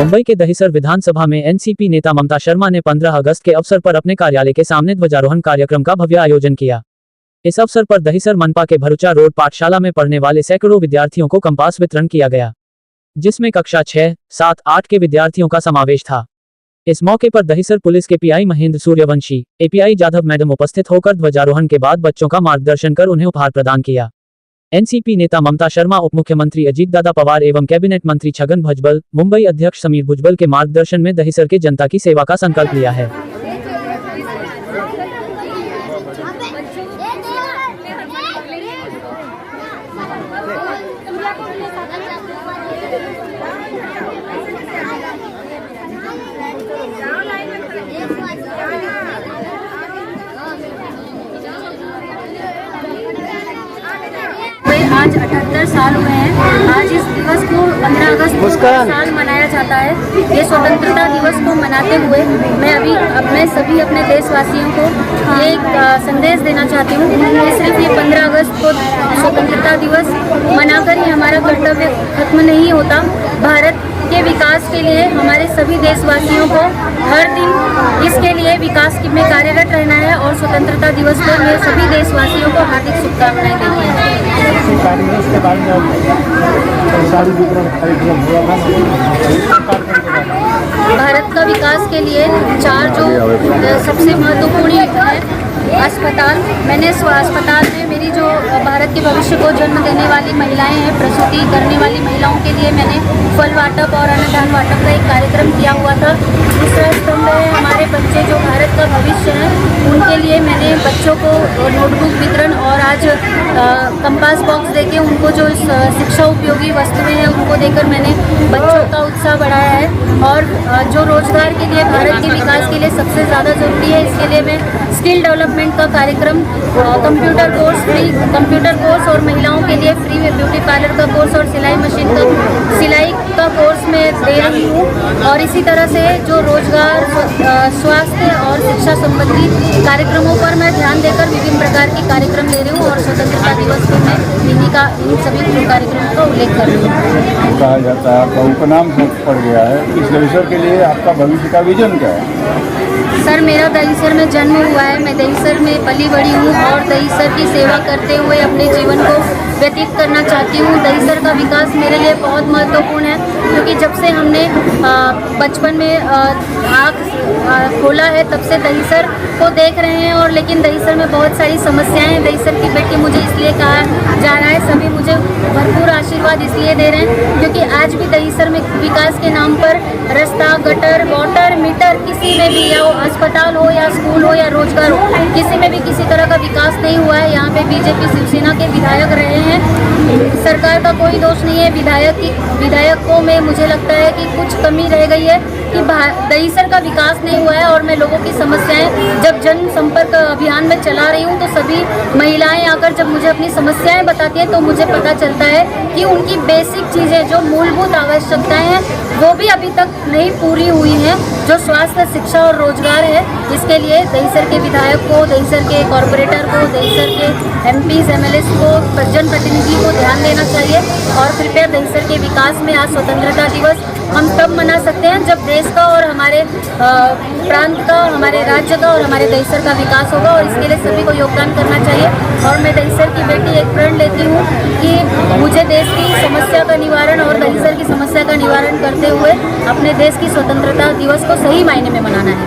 मुंबई के दहिसर विधानसभा में एनसीपी नेता ममता शर्मा ने 15 अगस्त के अवसर पर अपने कार्यालय के सामने ध्वजारोहण कार्यक्रम का भव्य आयोजन किया। इस अवसर पर दहिसर मनपा के भरुचा रोड पाठशाला में पढ़ने वाले सैकड़ों विद्यार्थियों को कंपास वितरण किया गया, जिसमें कक्षा 6, 7, 8 के विद्यार्थियों का समावेश था। इस मौके पर दहिसर पुलिस के pi Mahendra Suryavanshi, API Jadhav madam उपस्थित होकर ध्वजारोहण के बाद बच्चों का मार्गदर्शन कर उन्हें उपहार प्रदान किया। एनसीपी नेता ममता शर्मा, उप मुख्यमंत्री अजीतदादा पवार एवं कैबिनेट मंत्री छगन भुजबल, मुंबई अध्यक्ष समीर भुजबल के मार्गदर्शन में दहिसर के जनता की सेवा का संकल्प लिया है। आज 78 साल हुए हैं। आज इस दिवस को 15 अगस्त को हर साल मनाया जाता है। ये स्वतंत्रता दिवस को मनाते हुए मैं सभी अपने देशवासियों को ये एक संदेश देना चाहती हूँ कि सिर्फ ये 15 अगस्त को स्वतंत्रता दिवस मनाकर ही हमारा कर्तव्य खत्म नहीं होता। भारत के विकास के लिए हमारे सभी देशवासियों को हर दिन इसके लिए विकास में कार्यरत रहना है और स्वतंत्रता दिवस पर मैं सभी देशवासियों को हार्दिक शुभकामनाएं देती हूँ। भारत का विकास के लिए 4 जो सबसे महत्वपूर्ण है अस्पताल। मैंने अस्पताल में मेरी जो भारत के भविष्य को जन्म देने वाली महिलाएं हैं, प्रसूति करने वाली महिलाओं के लिए मैंने फल वाटप और अन्नदान वाटप का एक कार्यक्रम किया हुआ था। दूसरा स्तंभ है हमारे बच्चे जो भारत का भविष्य है, उनके लिए मैंने बच्चों को नोटबुक वितरण और आज कंपास बॉक्स देके उनको जो शिक्षा उपयोगी वस्तुएं हैं उनको देकर मैंने बच्चों का उत्साह बढ़ाया है। और जो रोजगार के लिए भारत के विकास के लिए सबसे ज़्यादा ज़रूरी है, इसके लिए मैं स्किल डेवलपमेंट का कार्यक्रम, कंप्यूटर कोर्स और महिलाओं के लिए फ्री ब्यूटी पार्लर का कोर्स और सिलाई का कोर्स मैं दे रही हूँ। और इसी तरह से जो रोजगार, स्वास्थ्य और शिक्षा संबंधी कार्यक्रमों पर मैं ध्यान देकर विभिन्न प्रकार के कार्यक्रम दे रही हूँ। और स्वतंत्रता दिवस पर मैं इन सभी कार्यक्रमों का उल्लेख कर रही हूँ। कहा जाता है आपका उपनाम पड़ गया है, इस दहिसर के लिए आपका भविष्य का विजन क्या है? सर, मेरा दहिसर में जन्म हुआ है, मैं दहिसर में पली बड़ी हूँ और दहिसर की सेवा करते हुए अपने जीवन को व्यतीत करना चाहती हूँ। दहिसर का विकास मेरे लिए बहुत महत्वपूर्ण है, क्योंकि जब से हमने बचपन में आँख खोला है तब से दहिसर को देख रहे हैं। और लेकिन दहिसर में बहुत सारी समस्याएं हैं। दहिसर की बेटी मुझे इसलिए कहा जा रहा है, सभी मुझे भरपूर आशीर्वाद इसलिए दे रहे हैं क्योंकि आज भी दहिसर में विकास के नाम पर रास्ता, गटर, वाटर मीटर, किसी में भी, या अस्पताल हो या स्कूल हो या रोजगार हो, किसी में भी किसी तरह का विकास नहीं हुआ है। यहाँ पे बीजेपी शिवसेना के विधायक रहे हैं, सरकार का कोई दोष नहीं है। विधायकों में मुझे लगता है कि कुछ कमी रह गई है कि दहिसर का विकास नहीं हुआ है। और मैं लोगों की समस्याएं जब जन संपर्क अभियान में चला रही हूं तो सभी महिलाएं आकर जब मुझे अपनी समस्याएं बताती हैं तो मुझे पता चलता है कि उनकी बेसिक चीज़ें, जो मूलभूत आवश्यकताएं हैं, वो भी अभी तक नहीं पूरी हुई हैं। जो स्वास्थ्य, शिक्षा और रोजगार है, इसके लिए दहिसर के विधायक को, दहिसर के कॉरपोरेटर को, दहिसर के एमपीज, एमएलएस को, जनप्रतिनिधि को ध्यान देना चाहिए। और कृपया दहिसर के विकास में आज स्वतंत्रता दिवस हम तब मना सकते हैं जब देश का और हमारे प्रांत का, हमारे राज्य का और हमारे दहिसर का विकास होगा। और इसके लिए सभी को योगदान करना चाहिए। और मैं दहिसर की बेटी एक प्रण लेती हूँ कि मुझे देश की समस्या का निवारण और दहिसर की समस्या का निवारण करते हुए अपने देश की स्वतंत्रता दिवस को सही मायने में मनाना है।